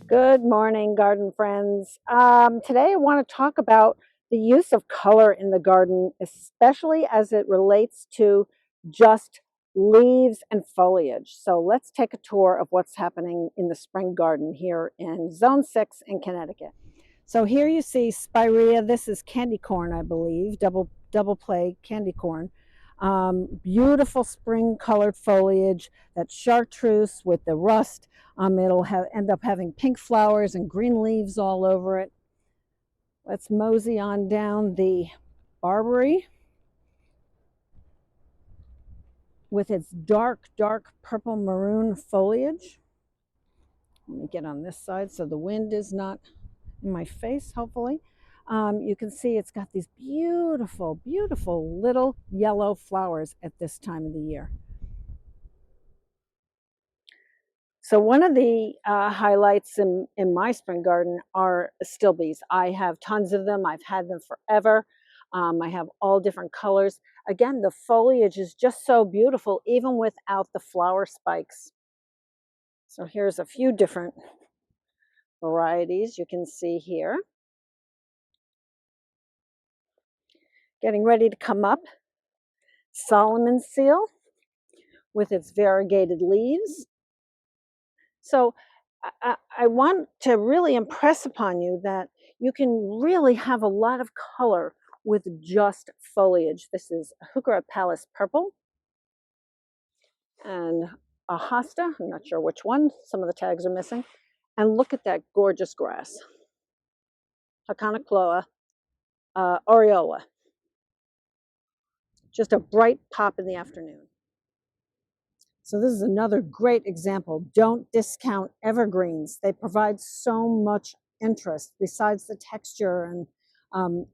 Good morning, garden friends. Today I want to talk about the use of color in the garden, especially as it relates to just leaves and foliage. So let's take a tour of what's happening in the spring garden here in Zone 6 in Connecticut. So here you see Spirea. This is candy corn, I believe, double play candy corn. Beautiful spring colored foliage, that chartreuse with the rust. It'll end up having pink flowers and green leaves all over it. Let's mosey on down the barberry with its dark purple maroon foliage. Let me get on this side so the wind is not in my face, hopefully. You can see it's got these beautiful little yellow flowers at this time of the year. So one of the highlights in my spring garden are stilbees. I have tons of them. I've had them forever. I have all different colors. Again, the foliage is just so beautiful, even without the flower spikes. So here's a few different varieties you can see here. Getting ready to come up, Solomon's seal with its variegated leaves. So I want to really impress upon you that you can really have a lot of color with just foliage. This is Heuchera Palace Purple and a hosta. I'm not sure which one. Some of the tags are missing. And look at that gorgeous grass. Hakanakloa aureola. Just a bright pop in the afternoon. So this is another great example. Don't discount evergreens. They provide so much interest besides the texture and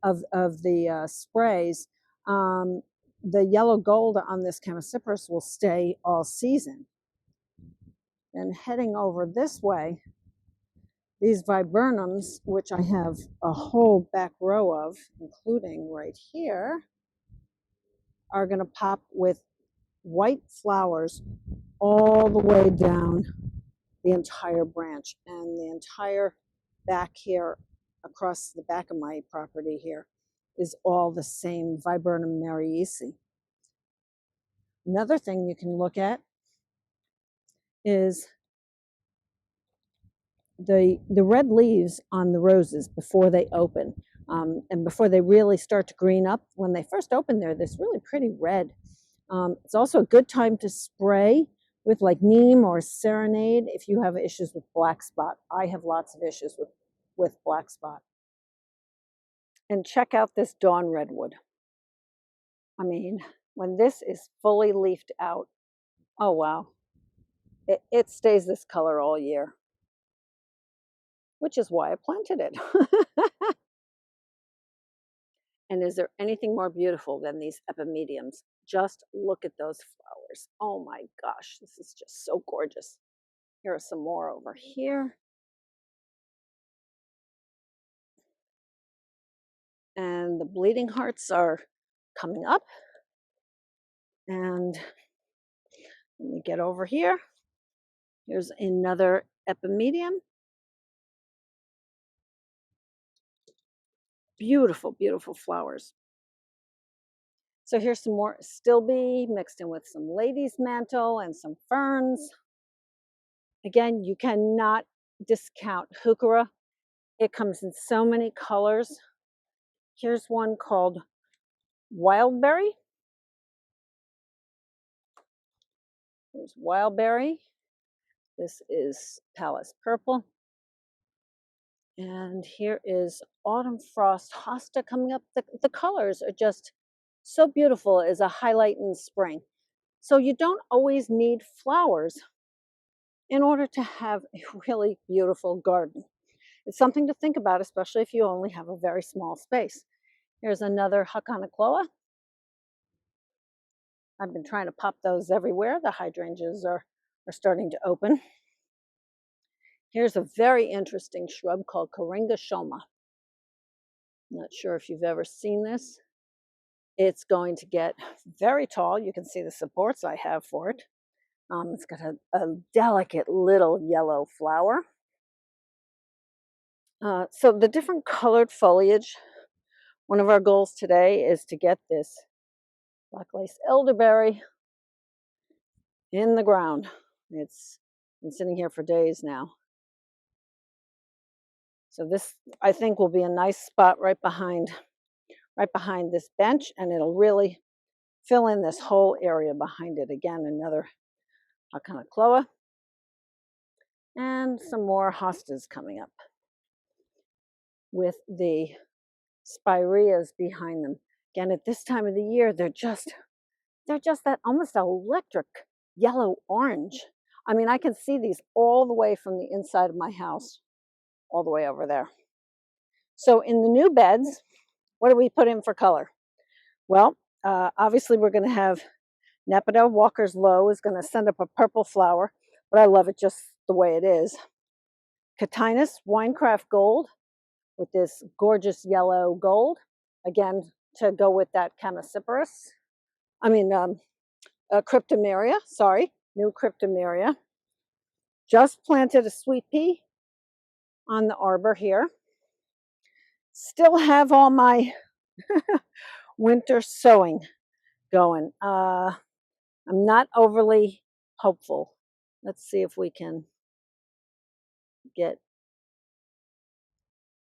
of the sprays. The yellow gold on this Chamaecyparis will stay all season. And heading over this way, these viburnums, which I have a whole back row of, including right here, are going to pop with white flowers all the way down the entire branch, and the entire back here across the back of my property here is all the same Viburnum mariaci. Another thing you can look at is the red leaves on the roses before they open, and before they really start to green up. When they first open, they're this really pretty red. It's also a good time to spray with like neem or serenade if you have issues with black spot. I have lots of issues with black spot. And check out this dawn redwood. I mean, when this is fully leafed out, oh wow, it stays this color all year, which is why I planted it. And is there anything more beautiful than these epimediums? Just look at those flowers. Oh my gosh, this is just so gorgeous. Here are some more over here. And the bleeding hearts are coming up. And let me get over here. Here's another epimedium. Beautiful, beautiful flowers. So here's some more stilbe mixed in with some lady's mantle and some ferns. Again, you cannot discount Heuchera. It comes in so many colors. Here's one called Wildberry. Here's Wildberry. This is Palace Purple. And here is Autumn Frost Hosta coming up. The colors are just so beautiful as a highlight in spring. So you don't always need flowers in order to have a really beautiful garden. It's something to think about, especially if you only have a very small space. Here's another Hakanakloa. I've been trying to pop those everywhere. The hydrangeas are starting to open. Here's a very interesting shrub called Karinga shoma. Not sure if you've ever seen this. It's going to get very tall. You can see the supports I have for it. It's got a delicate little yellow flower. So the different colored foliage, one of our goals today is to get this black lace elderberry in the ground. It's been sitting here for days now. So this, I think, will be a nice spot right behind this bench, and it'll really fill in this whole area behind it. Again, another Cloa, and some more hostas coming up with the Spireas behind them. Again, at this time of the year, they're just that almost electric yellow orange. I mean, I can see these all the way from the inside of my house, all the way over there. So in the new beds, what do we put in for color? Well, obviously we're going to have Nepeta Walker's Low is going to send up a purple flower, but I love it just the way it is. Catinus Winecraft Gold with this gorgeous yellow gold, again, to go with that Cryptomeria, new Cryptomeria. Just planted a sweet pea on the arbor here. Still have all my winter sowing going. I'm not overly hopeful. Let's see if we can get,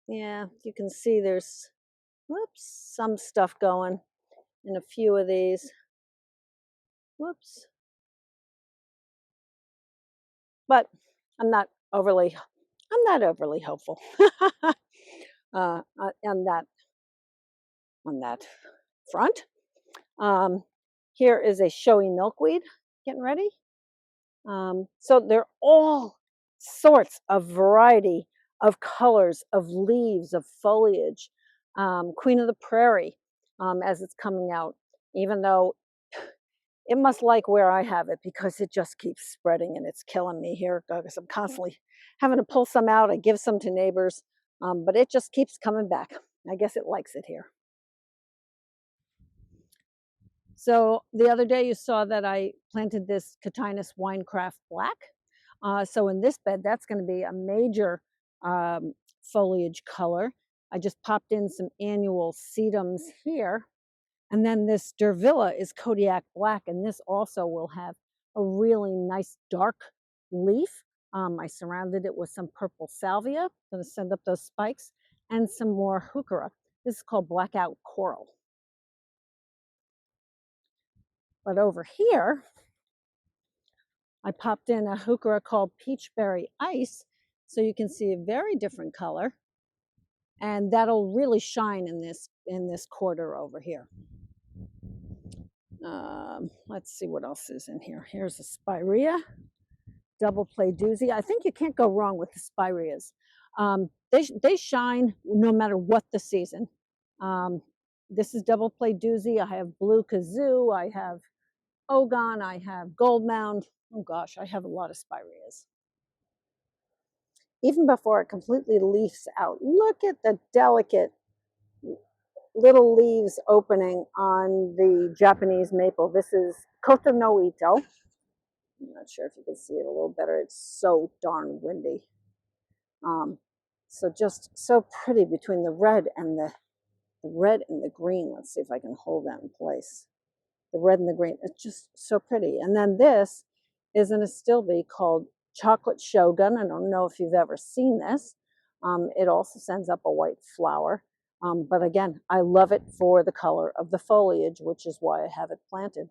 yeah, you can see there's, whoops, some stuff going in a few of these. Whoops. But I'm not overly hopeful on that front. Here is a showy milkweed getting ready. So they're all sorts of variety of colors, of leaves, of foliage. Queen of the Prairie, as it's coming out, even though it must like where I have it because it just keeps spreading and it's killing me here because I'm constantly having to pull some out. I give some to neighbors, but it just keeps coming back. I guess it likes it here. So the other day you saw that I planted this Catinus Winecraft Black. So in this bed, that's going to be a major foliage color. I just popped in some annual sedums here. And then this Durvilla is Kodiak Black, and this also will have a really nice dark leaf. I surrounded it with some purple salvia, going to send up those spikes, and some more heuchera. This is called Blackout Coral. But over here, I popped in a heuchera called Peachberry Ice, so you can see a very different color, and that'll really shine in this quarter over here. Let's see what else is in here. Here's a Spirea, double play doozy. I think you can't go wrong with the Spireas. They shine no matter what the season. This is double play doozy. I have blue kazoo. I have Ogon. I have gold mound. Oh gosh, I have a lot of Spireas. Even before it completely leaves out, look at the delicate little leaves opening on the Japanese maple. This is Koto no Ito. I'm not sure if you can see it a little better. It's so darn windy. So just so pretty between the red and the green. Let's see if I can hold that in place. The red and the green, it's just so pretty. And then this is an astilbe called Chocolate Shogun. I don't know if you've ever seen this. It also sends up a white flower. But again, I love it for the color of the foliage, which is why I have it planted.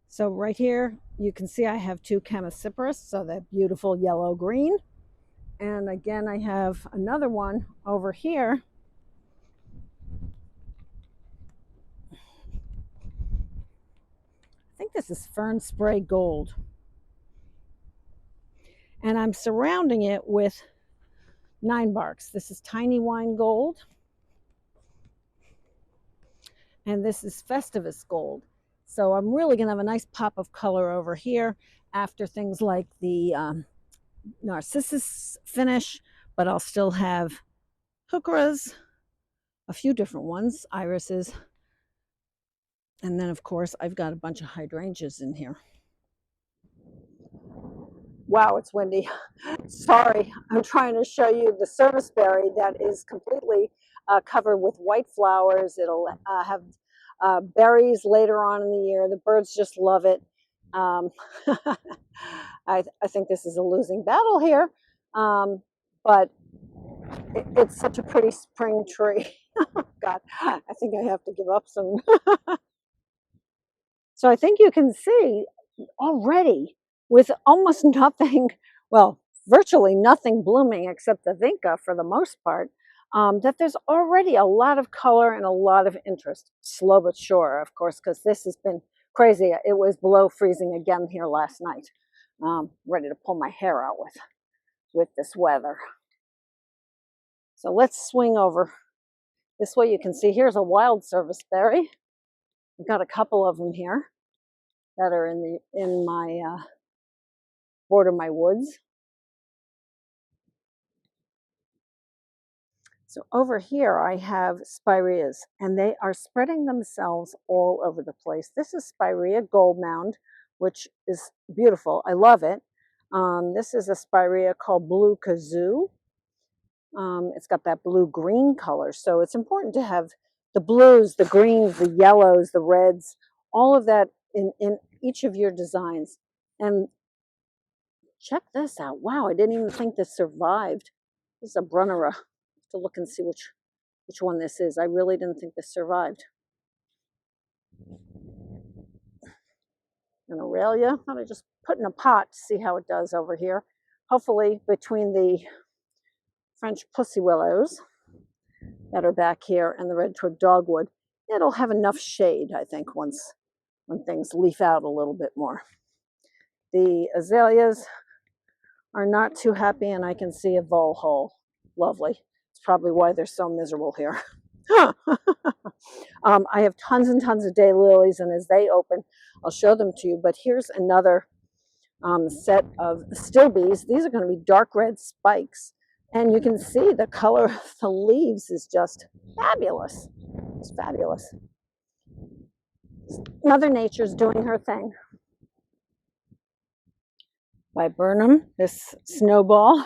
So right here, you can see I have two Chamaecyparis, so that beautiful yellow-green. And again, I have another one over here. I think this is Fern Spray Gold. And I'm surrounding it with 9 barks. This is Tiny Wine Gold. And this is Festivus Gold. So I'm really going to have a nice pop of color over here after things like the Narcissus finish, but I'll still have heucheras, a few different ones, irises, and then of course I've got a bunch of hydrangeas in here. Wow, it's windy. Sorry, I'm trying to show you the serviceberry that is completely covered with white flowers. It'll have berries later on in the year. The birds just love it. Um, I think this is a losing battle here, but it's such a pretty spring tree. God, I think I have to give up soon. So I think you can see already with almost nothing, well, virtually nothing blooming except the vinca for the most part, that there's already a lot of color and a lot of interest. Slow but sure, of course, because this has been crazy. It was below freezing again here last night. Ready to pull my hair out with this weather. So let's swing over. This way you can see here's a wild serviceberry. We've got a couple of them here that are in my border my woods. So over here I have Spireas, and they are spreading themselves all over the place. This is Spirea gold mound, which is beautiful. I love it. This is a Spirea called blue kazoo. It's got that blue-green color, so it's important to have the blues, the greens, the yellows, the reds, all of that in each of your designs. And check this out. Wow, I didn't even think this survived. This is a Brunnera. To look and see which one this is. I really didn't think this survived. An Aurelia, I just put in a pot to see how it does over here. Hopefully between the French pussy willows that are back here and the red twig dogwood, it'll have enough shade, I think, when things leaf out a little bit more. The azaleas are not too happy, and I can see a vole hole. Lovely. It's probably why they're so miserable here. I have tons and tons of daylilies, and as they open, I'll show them to you. But here's another set of stilbees. These are going to be dark red spikes, and you can see the color of the leaves is just fabulous. It's fabulous. Mother Nature's doing her thing. Viburnum, this snowball.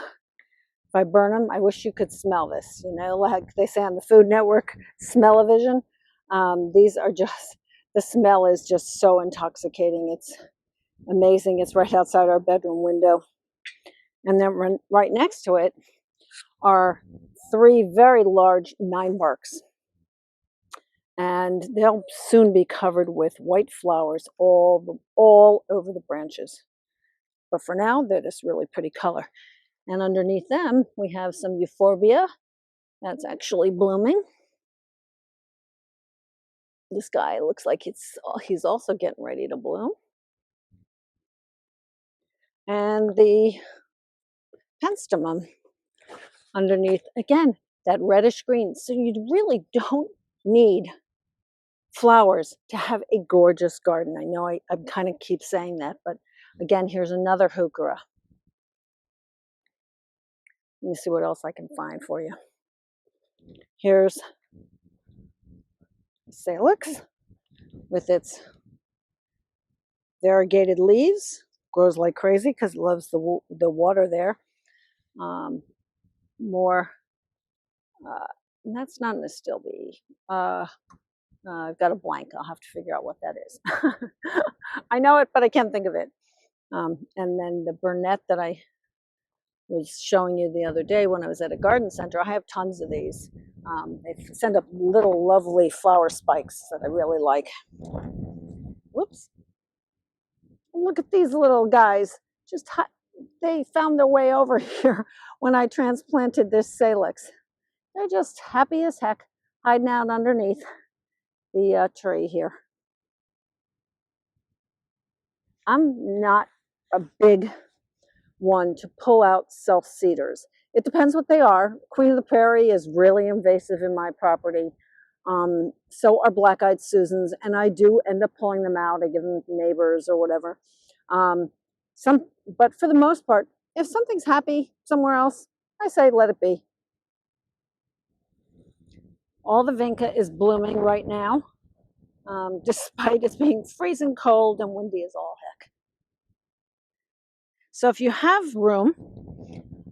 Viburnum, I wish you could smell this. You know, like they say on the Food Network, smell-o-vision. These are just, the smell is just so intoxicating. It's amazing. It's right outside our bedroom window. And then right next to it are 3 very large 9-barks. And they'll soon be covered with white flowers all over the branches. But for now, they're this really pretty color. And underneath them, we have some euphorbia that's actually blooming. This guy looks like he's also getting ready to bloom. And the penstemon underneath, again, that reddish green. So you really don't need flowers to have a gorgeous garden. I know I kind of keep saying that, but again, here's another heuchera. Let me see what else I can find for you. Here's Salix with its variegated leaves. Grows like crazy because it loves the water there. That's not an astilbe. I've got a blank. I'll have to figure out what that is. I know it, but I can't think of it. And then the Burnett that I was showing you the other day when I was at a garden center. I have tons of these. They send up little lovely flower spikes that I really like. Whoops. Look at these little guys. They found their way over here when I transplanted this Salix. They're just happy as heck, hiding out underneath the tree here. I'm not a big one to pull out self-seeders. It depends what they are. Queen of the Prairie is really invasive in my property. So are black-eyed Susans, and I do end up pulling them out. I give them to neighbors or whatever. But for the most part, if something's happy somewhere else, I say let it be. All the vinca is blooming right now, despite it being freezing cold and windy as all heck. So if you have room,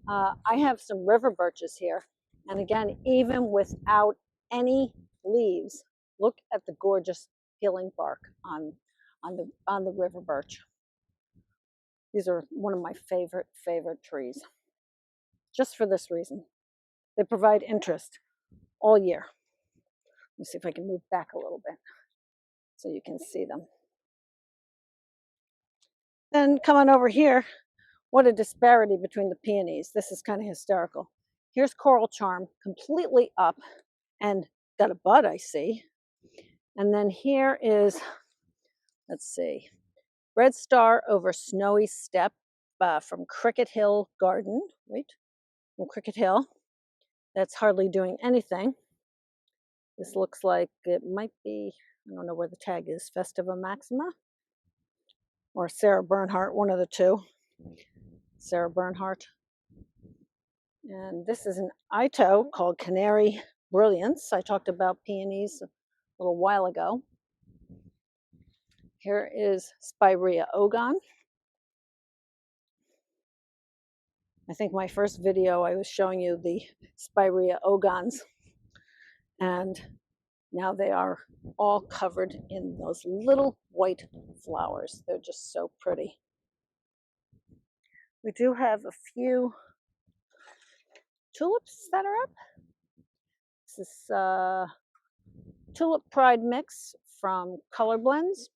I have some river birches here. And again, even without any leaves, look at the gorgeous peeling bark on the river birch. These are one of my favorite trees, just for this reason. They provide interest all year. Let me see if I can move back a little bit so you can see them. Then come on over here. What a disparity between the peonies. This is kind of hysterical. Here's coral charm, completely up and got a bud, I see. And then here is, let's see, red star over snowy steppe from Cricket Hill Garden. Wait, from Cricket Hill. That's hardly doing anything. This looks like it might be, I don't know where the tag is, Festiva Maxima or Sarah Bernhardt, one of the two. Sarah Bernhardt. And this is an Ito called Canary Brilliance. I talked about peonies a little while ago. Here is Spirea ogon. I think my first video I was showing you the Spirea ogons, and now they are all covered in those little white flowers. They're just so pretty. We do have a few tulips that are up. This is Tulip Pride mix from Color Blends.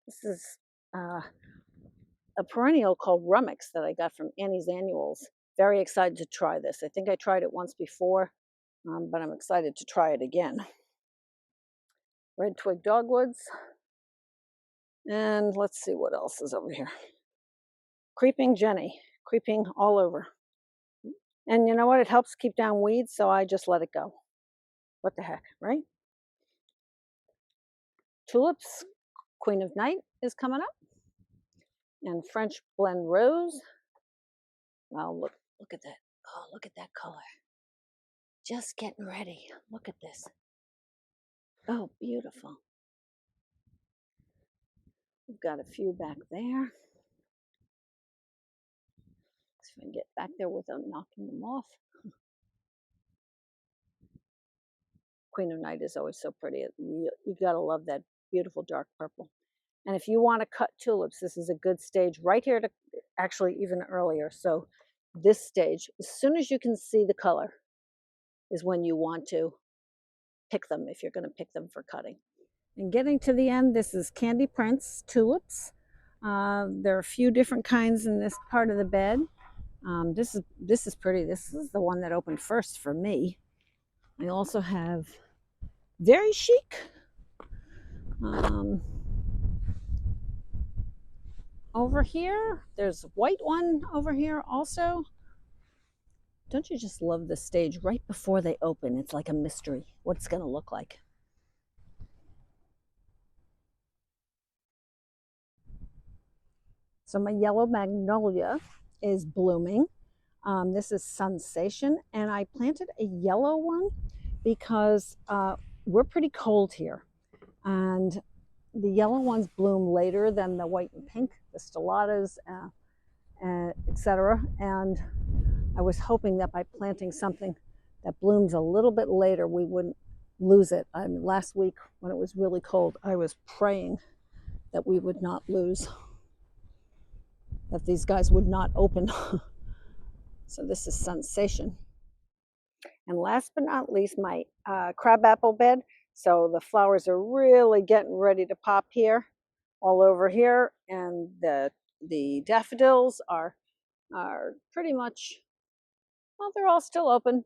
This is a perennial called Rummix that I got from Annie's Annuals. Very excited to try this. I think I tried it once before, but I'm excited to try it again. Red twig dogwoods. And let's see what else is over here. Creeping Jenny, creeping all over. And you know what? It helps keep down weeds, so I just let it go. What the heck, right? Tulips, Queen of Night is coming up. And French Blend Rose. Wow, look at that. Oh, look at that color. Just getting ready. Look at this. Oh, beautiful. We've got a few back there. See if I can get back there without knocking them off. Queen of Night is always so pretty. You gotta love that beautiful dark purple. And if you want to cut tulips, this is a good stage right here to, actually even earlier. So this stage, as soon as you can see the color, is when you want to pick them, if you're going to pick them for cutting. And getting to the end, this is Candy Prince tulips. There are a few different kinds in this part of the bed. This is pretty. This is the one that opened first for me. I also have Very Chic. Over here, there's a white one over here also. Don't you just love the stage right before they open? It's like a mystery what it's going to look like. So my yellow magnolia is blooming. This is Sensation, and I planted a yellow one because we're pretty cold here, and the yellow ones bloom later than the white and pink, the stellatas, etc. And I was hoping that by planting something that blooms a little bit later, we wouldn't lose it. Last week when it was really cold, I was praying that we would not lose, that these guys would not open. So this is Sensation. And last but not least, my crabapple bed. So the flowers are really getting ready to pop here, all over here, and the daffodils are pretty much, well, they're all still open.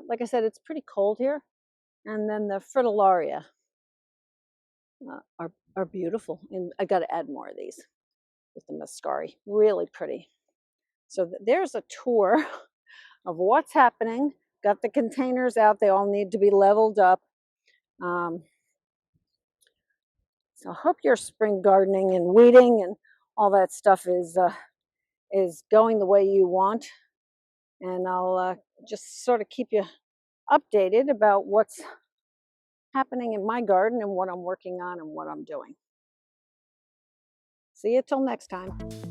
Like I said, it's pretty cold here. And then the fritillaria are beautiful. And I got to add more of these with the muscari. Really pretty. So there's a tour of what's happening. Got the containers out. They all need to be leveled up. So I hope your spring gardening and weeding and all that stuff is going the way you want. And I'll just sort of keep you updated about what's happening in my garden and what I'm working on and what I'm doing. See you till next time.